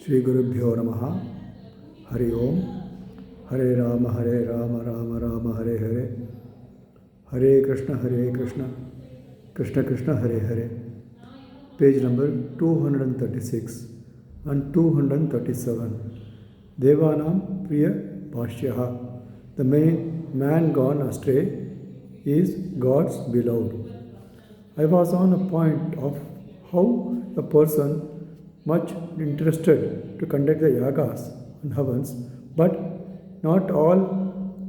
Shri Gurubhyo Namaha. Hari Om. Hare Rama, Rama Rama, Hare Hare. Hare Krishna, Krishna Krishna, Hare Hare. Page number 236 and 237. Devanam Priya Bhashyaha. The main man gone astray is God's beloved. I was on a point of how a person much interested to conduct the yagas and havans, but not all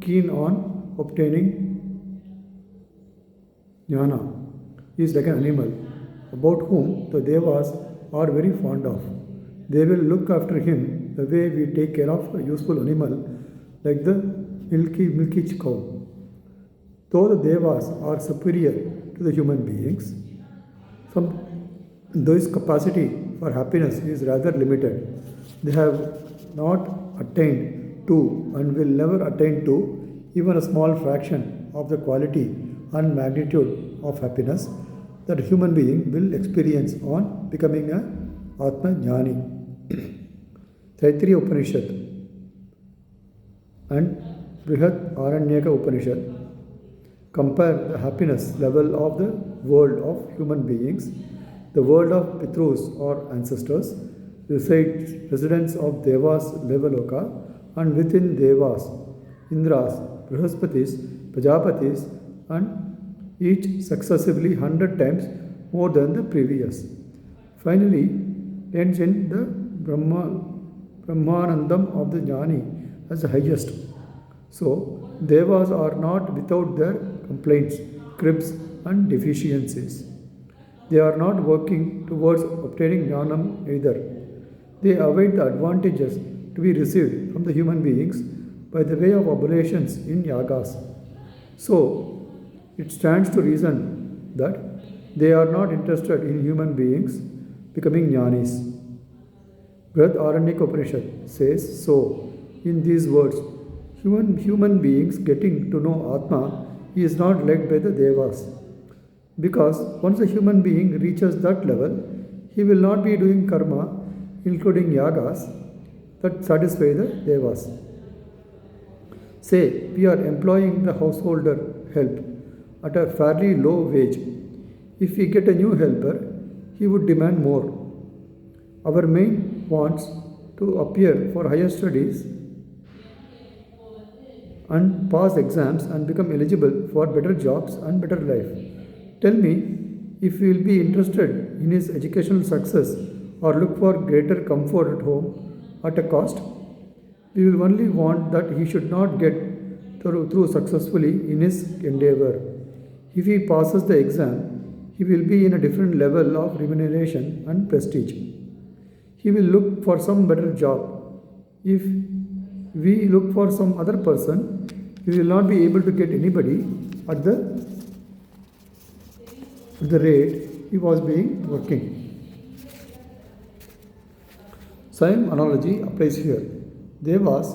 keen on obtaining jnana. He is like an animal about whom the devas are very fond of. They will look after him the way we take care of a useful animal like the milky cow. Though the devas are superior to the human beings, this capacity for happiness is rather limited. They have not attained to and will never attain to even a small fraction of the quality and magnitude of happiness that a human being will experience on becoming a Atma Jnani. Taittiriya Upanishad and Brihat Aranyaka Upanishad compare the happiness level of the world of human beings, the world of Pitrus or ancestors, residents of Devas Devaloka, and within Devas, Indras, Brahaspatis, Prajapatis, and each successively 100 times more than the previous. Finally, ends in the Brahmanandam of the Jnani as the highest. So, Devas are not without their complaints, cribs, and deficiencies. They are not working towards obtaining jnanam either. They await the advantages to be received from the human beings by the way of oblations in yagas. So, it stands to reason that they are not interested in human beings becoming jnanis. Brihad Aranyaka Upanishad says so in these words: human beings getting to know Atma is not led by the devas. Because once a human being reaches that level, he will not be doing karma, including yagas, that satisfy the devas. Say, we are employing the householder help at a fairly low wage. If we get a new helper, he would demand more. Our main wants to appear for higher studies and pass exams and become eligible for better jobs and better life. Tell me, if you will be interested in his educational success or look for greater comfort at home at a cost, we will only want that he should not get through successfully in his endeavor. If he passes the exam, he will be in a different level of remuneration and prestige. He will look for some better job. If we look for some other person, we will not be able to get anybody at the rate he was being working. Same analogy applies here. Devas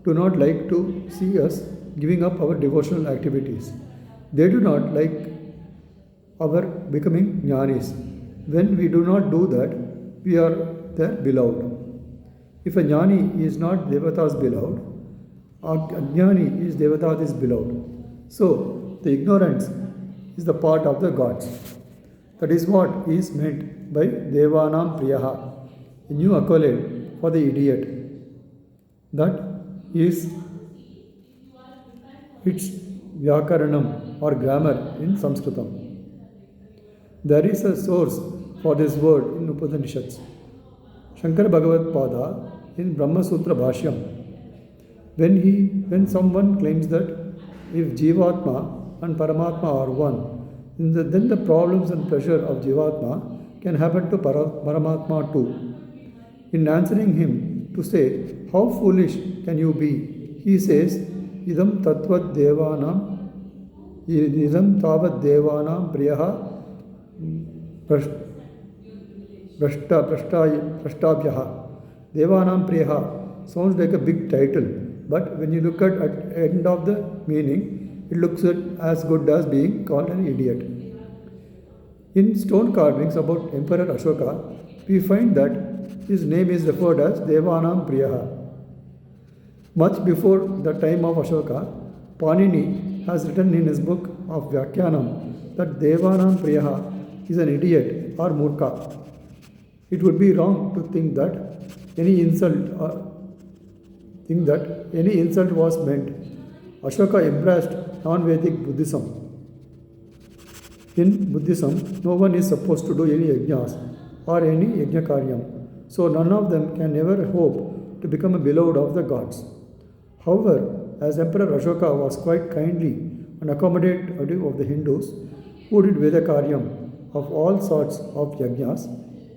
do not like to see us giving up our devotional activities. They do not like our becoming jnanis. When we do not do that, we are their beloved. If a jnani is not Devata's beloved, a jnani is Devata's beloved. So, the ignorance is the part of the gods. That is what is meant by Devanam Priyaha, a new accolade for the idiot. That is its Vyakaranam or grammar in Sanskritam. There is a source for this word in Upanishads. Shankara Bhagavad Pada in Brahma Sutra Bhashyam. When someone claims that if Jivatma and Paramatma are one, then the problems and pressure of Jivatma can happen to Paramatma too. In answering him to say, how foolish can you be? He says, Idam Tattvat Devanam Priyaha Prashtabhyaha. Devanam Priyaha sounds like a big title, but when you look at the end of the meaning, it looks as good as being called an idiot. In stone carvings about Emperor Ashoka, we find that his name is referred as Devanam Priyaha. Much before the time of Ashoka, Panini has written in his book of Vyakhyanam that Devanam Priyaha is an idiot or murkha. It would be wrong to think that any insult was meant. Ashoka embraced non-Vedic Buddhism. In Buddhism, no one is supposed to do any yajnas or any yajna karyam, so none of them can ever hope to become a beloved of the gods. However, as Emperor Ashoka was quite kindly and accommodative of the Hindus who did Veda karyam of all sorts of yajnas,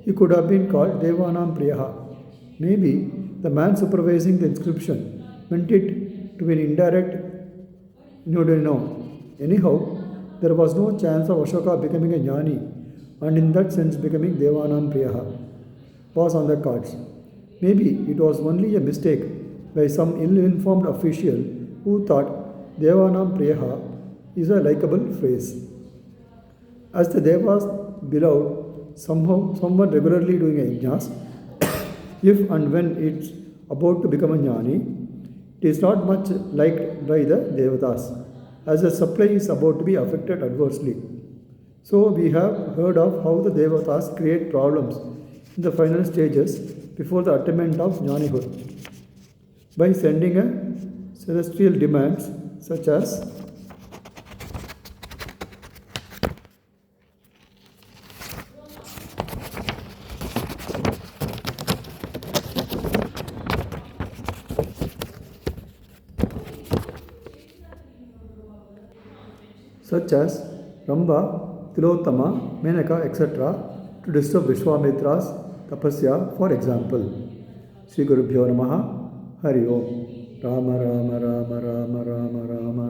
he could have been called Devanam Priyaha. Maybe the man supervising the inscription meant it to be an indirect no. Anyhow, there was no chance of Ashoka becoming a jnani and in that sense becoming Devanam Priyaha was on the cards. Maybe it was only a mistake by some ill-informed official who thought Devanam Priyaha is a likable phrase. As the Devas beloved, someone regularly doing yajnas, if and when it's about to become a jnani, it is not much liked by the Devatas, as the supply is about to be affected adversely. So we have heard of how the Devatas create problems in the final stages before the attainment of jnanihood by sending a celestial demands such as Ramba, Tilotama, Menaka, etc. to disturb Vishwamitra's tapasya, for example. Sri Gurubhyo Namaha, Hari Om. Rama Rama Rama Rama Rama Rama Rama